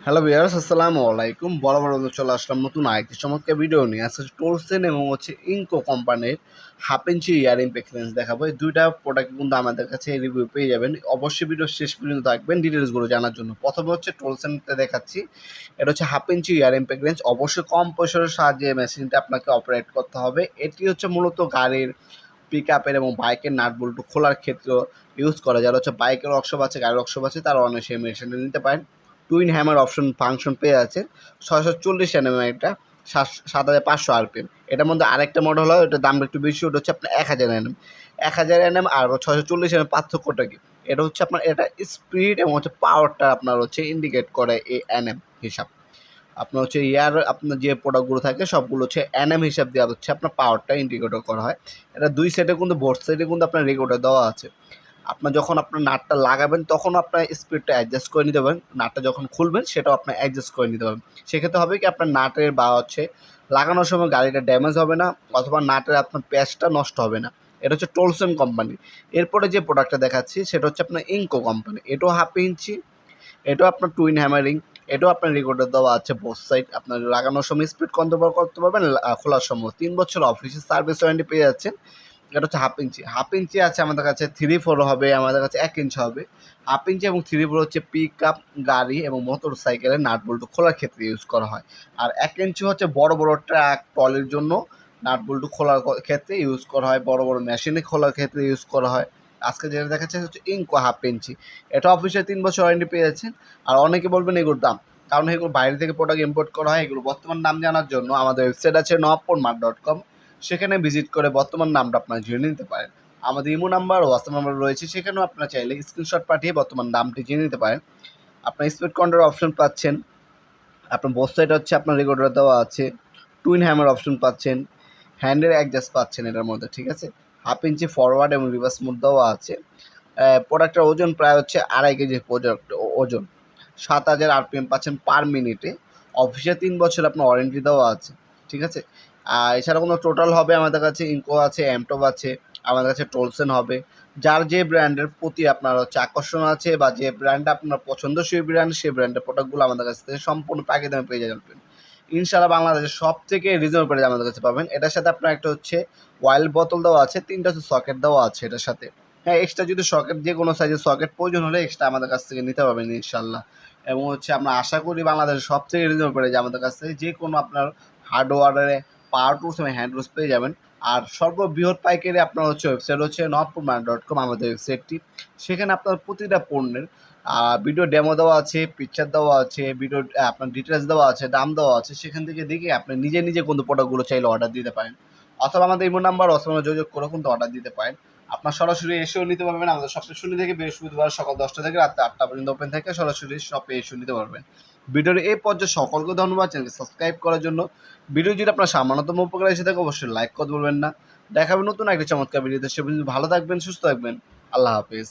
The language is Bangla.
হ্যালো ভিউয়ার্স, আসসালামু আলাইকুম। বরাবর চলে আসলাম নতুন আরেকটি চমৎকার ভিডিও নিয়ে। আজকে টোলসেন এবং ইনকো কোম্পানির হাফ ইঞ্চি ইয়ারিং এক্সচেঞ্জ দেখাবো। এই দুইটা প্রোডাক্ট কিন্তু আমাদের কাছে রিভিউ পেয়ে যাবেন। অবশ্যই ভিডিও শেষ পর্যন্ত থাকবেন ডিটেলসগুলো জানার জন্য। প্রথমে টোলসেনটা দেখাচ্ছি। এটা হচ্ছে হাফ ইঞ্চি ইয়ারিং রেঞ্জ। অবশ্যই কম পয়সার সাহায্যে মেশিনটা আপনাকে অপারেট করতে হবে। এটি হচ্ছে মূলত গাড়ির পিক আপের এবং বাইকের নাট বল্টু খোলার ক্ষেত্রেও ইউজ করা, যারা বাইকের ওয়ার্কশপ আছে, গাড়ির ওয়ার্কশপ আছে, তারা অনেক সেই মেশিনটা নিতে পারেন। টুইন হ্যামার ফাংশন পেয়ে আছে। 640 এনএম একটা, 7500 আরপিএম। এটার মধ্যে আরেকটা মডেল হয়, ওটার দামটা একটু বেশি, ওটা হচ্ছে আপনার 1000 এনএম। 1000 এনএম আর 640 এনএম পার্থক্যটা কি? এটা হচ্ছে আপনার স্পিড এবং পাওয়ারটা আপনার ইন্ডিকেট করে এই এনএম হিসাব। আপনার আপনার যে প্রোডাক্টগুলো থাকে সবগুলো এনএম হিসাব দেওয়া হচ্ছে আপনার পাওয়ারটা ইন্ডিকেটর করা হয়। এটা দুই সাইডে কিন্তু বোথ সাইডে কিন্তু আপনার রেগুলেটর দেওয়া আছে। আপনার যখন আপনার নাটটা লাগাবেন তখন আপনার স্পিডটা অ্যাডজাস্ট করে নিতে পারেন। নাটটা যখন খুলবেন সেটাও আপনার অ্যাডজাস্ট করে নিতে পারবেন। সেক্ষেত্রে হবে কি, আপনার নাটের বা লাগানোর সময় গাড়িটা ড্যামেজ হবে না, অথবা নাটের আপনার প্যাচটা নষ্ট হবে না। এটা হচ্ছে টোলসন কোম্পানি। এরপরে যে প্রোডাক্টটা দেখাচ্ছি সেটা হচ্ছে আপনার ইনকো কোম্পানি। এটাও হাফ ইঞ্চি, এটাও আপনার টুইন হ্যামারিং, এটাও আপনার রেকর্ডার দেওয়া আছে বোথ সাইড। আপনার লাগানোর সময় স্পিড কন্ট্রোল করতে পারবেন, খোলার সময় 3 বছর অফিসের সার্ভিস ওয়ারেন্টি পেয়ে যাচ্ছেন। এটা হচ্ছে হাফ ইঞ্চি আছে আমাদের কাছে, 3/4 হবে, আমাদের কাছে 1 ইঞ্চি হবে। হাফ ইঞ্চি এবং 3/4 হচ্ছে পিক আপ গাড়ি এবং মোটর সাইকেলের নাট বল্টু খোলার ক্ষেত্রে ইউজ করা হয়। আর 1 ইঞ্চি হচ্ছে বড় বড় ট্রাক ট্রলির জন্য নাট বল্টু খোলার ক্ষেত্রে ইউজ করা হয়, বড় বড় মেশিনে খোলার ক্ষেত্রে ইউজ করা হয়। আজকে যেটা দেখাচ্ছে হচ্ছে ইনকো হাফ ইঞ্চি। এটা অফিসে 3 বছর ওয়ারেন্টি পেয়ে যাচ্ছেন। আর অনেকে বলবেন এগুলোর দাম, কারণ এগুলো বাইরে থেকে প্রোডাক্ট ইম্পোর্ট করা হয়। এগুলো বর্তমান দাম জানার জন্য আমাদের ওয়েবসাইট আছে nowappormart.com, সেখানে ভিজিট করে বর্তমান দামটা আপনারা জেনে নিতে পারেন। আমাদের ইমো নাম্বার ও হোয়াটসঅ্যাপ নাম্বার রয়েছে, সেখানেও আপনারা চাইলে স্ক্রিনশট পাঠিয়ে বর্তমান দামটি জেনে নিতে পারেন। আপনার স্পিড কন্ট্রোল অপশন পাচ্ছেন, আপনার বোথ সাইড হচ্ছে আপনার রেকর্ডার দেওয়া আছে, টুইন হ্যামার অপশন পাচ্ছেন, হ্যান্ডের অ্যাডজাস্ট পাচ্ছেন এটার মধ্যে, ঠিক আছে। হাফ ইঞ্চি ফরওয়ার্ড এবং রিভার্স মোড দেওয়া আছে। প্রোডাক্টের ওজন প্রায় হচ্ছে 2.5 কেজি প্রোডাক্ট ওজন। 7000 আরপিএম পাচ্ছেন পার মিনিটে। অফিসে 3 বছর আপনার ওয়ারেন্টি দেওয়া আছে, ঠিক আছে। আর এছাড়া কোনো টোটাল হবে আমাদের কাছে, ইনকো আছে, এমটপ আছে, আমাদের কাছে টোলসেন হবে। যার যে ব্র্যান্ডের প্রতি আপনার আকর্ষণ আছে বা যে ব্র্যান্ডটা আপনার পছন্দ সেই ব্র্যান্ডের প্রোডাক্টগুলো আমাদের কাছ থেকে সম্পূর্ণ পাইকারি দামে পেয়ে যাবেন। ইনশাআল্লাহ বাংলাদেশের সবথেকে রিজনেবল প্রাইসে আমাদের কাছে পাবেন। এটার সাথে আপনার একটা অয়েল বোতল দেওয়া আছে, 3টা সকেট দেওয়া আছে এটার সাথে। হ্যাঁ, এক্সট্রা যদি সকেট যে কোনো সাইজের সকেট প্রয়োজন হলে এক্সট্রা আমাদের কাছ থেকে নিতে পারবেন ইনশাআল্লাহ। এবং আমরা আশা করি বাংলাদেশের সবথেকে রিজনেবল প্রাইসে আমাদের কাছ থেকে যে কোনো আপনার হার্ডওয়্যারে পাওয়ার টুলস এবং হ্যান্ড টুলস পেয়ে যাবেন। আর সর্ববৃহৎ পাইকারি আপনার ওয়েবসাইট হচ্ছে nowappormart.com আমাদের ওয়েবসাইটটি। সেখানে আপনার প্রতিটা পণ্যের ভিডিও ডেমো দেওয়া আছে, পিকচার দেওয়া আছে, ভিডিও আপনার ডিটেলস দেওয়া আছে, দাম দেওয়া আছে। সেখান থেকে দেখে আপনি নিজে কিন্তু প্রোডাক্টগুলো চাইলে অর্ডার দিতে পারেন, অথবা আমাদের ইমো নাম্বার অথবা যোগাযোগ করে কিন্তু অর্ডার দিতে পারেন। আপনার সরাসরি এসেও নিতে পারবেন। আমাদের সপ্তাহে শনি থেকে বৃহস্পতিবার সকাল 10টা থেকে রাত 8টা পর্যন্ত ওপেন থাকে, সরাসরি শপে এসেও নিতে পারবেন। ভিডিওর এই পর্যায়ে সকলকে ধন্যবাদ চ্যানেলকে সাবস্ক্রাইব করার জন্য। ভিডিও যদি আপনার সামান্যতম উপকার এসে থাকে অবশ্যই লাইক করতে বলবেন না। দেখাবেন নতুন একটা চমৎকার ভিডিওতে। সে পর্যন্ত ভালো থাকবেন, সুস্থ থাকবেন। আল্লাহ হাফেজ।